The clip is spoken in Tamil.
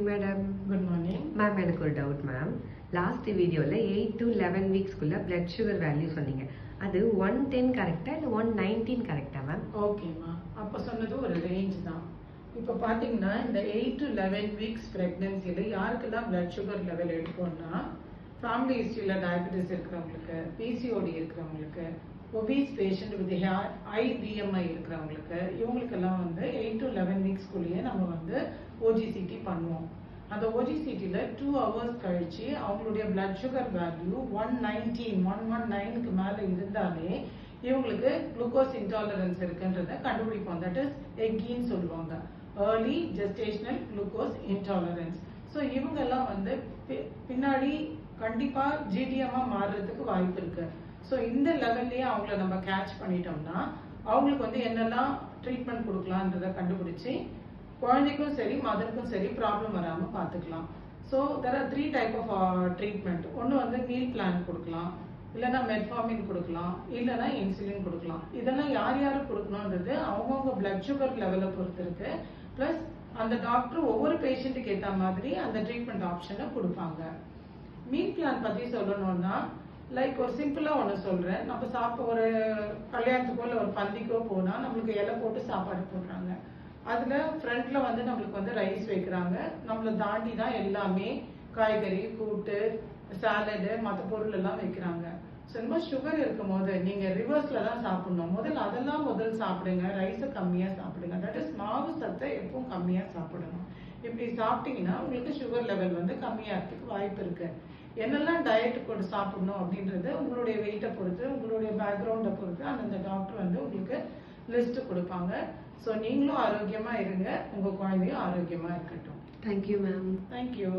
Madam. Good morning. Ma'am, எனக்கு ஒரு டவுட் மேம். லாஸ்ட் வீடியோல 8 to 11 வீக்ஸ்க்குள்ள பிளட் சுகர் வேல்யூ சொன்னீங்க. அது 110 கரெக்டா இல்ல 119 கரெக்டா மேம்? ஓகேம்மா, அப்போ சொன்னது ஒரு ரேஞ்ச் தான். இப்போ பார்த்தீங்கன்னா இந்த 8 to 11 வீக்ஸ் ப்ரெக்னென்சியில் யாருக்கெல்லாம் பிளட் சுகர் லெவல் எடுப்போம்னா, ஃபேமிலி ஹிஸ்ட்ரியில் டயபெட்டிஸ் இருக்கிறவங்களுக்கு, பிசிஓடி இருக்கிறவங்களுக்கு, obese patient with high BMI இருக்கிறவங்களுக்கு, இவங்களுக்கெல்லாம் வந்து 8 to 11 வீக்ஸ்க்குள்ளேயே நம்ம வந்து ஓஜிசிடி பண்ணுவோம். அந்த ஓஜிசிடியில் 2 hours கழிச்சு அவங்களுடைய பிளட் சுகர் வேல்யூ 119க்கு மேலே இருந்தாலே இவங்களுக்கு குளுக்கோஸ் இன்டாலரன்ஸ் இருக்குன்றத கண்டுபிடிப்போம். தட் இஸ் எக்கின்னு சொல்லுவாங்க, early gestational glucose intolerance. So இவங்கெல்லாம் வந்து பின்னாடி கண்டிப்பாக ஜிடிஎம்மாக மாறுறதுக்கு வாய்ப்பு இருக்கு. ஸோ இந்த லெவல்லையே அவங்கள நம்ம கேட்ச் பண்ணிட்டோம்னா அவங்களுக்கு வந்து என்னெல்லாம் ட்ரீட்மெண்ட் கொடுக்கலான்றதை கண்டுபிடிச்சி குழந்தைக்கும் சரி மதருக்கும் சரி ப்ராப்ளம் வராமல் பார்த்துக்கலாம். So there are 3 type of treatment. ஒன்று வந்து மீல் பிளான் கொடுக்கலாம், இல்லைன்னா மெட்ஃபார்மின் கொடுக்கலாம், இல்லைன்னா இன்சுலின் கொடுக்கலாம். இதெல்லாம் யார் யாருக்கு கொடுக்கணுன்றது அவங்கவுங்க பிளட் சுகர் லெவலை பொறுத்து இருக்கு. ப்ளஸ் அந்த டாக்டர் ஒவ்வொரு பேஷண்ட்டுக்கு ஏற்ற மாதிரி அந்த ட்ரீட்மெண்ட் ஆப்ஷனை கொடுப்பாங்க. மீல் பிளான் பற்றி சொல்லணும்னா லைக் ஒரு சிம்பிளாக ஒன்று சொல்கிறேன். நம்ம ஒரு கல்யாணத்துக்கோ இல்லை ஒரு பந்திக்கோ போனால் நம்மளுக்கு இலை போட்டு சாப்பாடு போடுறாங்க. அதில் ஃப்ரண்ட்டில் வந்து நம்மளுக்கு வந்து ரைஸ் வைக்கிறாங்க. நம்மளை தாண்டி தான் எல்லாமே காய்கறி, கூட்டு, சாலடு, மற்ற பொருள் எல்லாம் வைக்கிறாங்க. ஸோ இந்த மாதிரி சுகர் இருக்கும் போது நீங்கள் ரிவர்ஸில் தான் சாப்பிடணும். அதெல்லாம் சாப்பிடுங்க, ரைஸை கம்மியாக சாப்பிடுங்க. தட் இஸ் மாவு சத்தை எப்பவும் கம்மியாக சாப்பிடணும். இப்படி சாப்பிட்டீங்கன்னா உங்களுக்கு சுகர் லெவல் வந்து கம்மியாகிறதுக்கு வாய்ப்பு இருக்கு. என்னெல்லாம் டயட் கொண்டு சாப்பிடணும் அப்படின்றது உங்களுடைய வெயிட்டை பொறுத்து, உங்களுடைய பேக்ரவுண்டை பொறுத்து அந்தந்த டாக்டர் வந்து உங்களுக்கு லிஸ்ட் கொடுப்பாங்க. ஸோ நீங்களும் ஆரோக்கியமாக இருங்க, உங்கள் குழந்தையும் ஆரோக்கியமாக இருக்கட்டும். Thank you ma'am. தேங்க்யூ.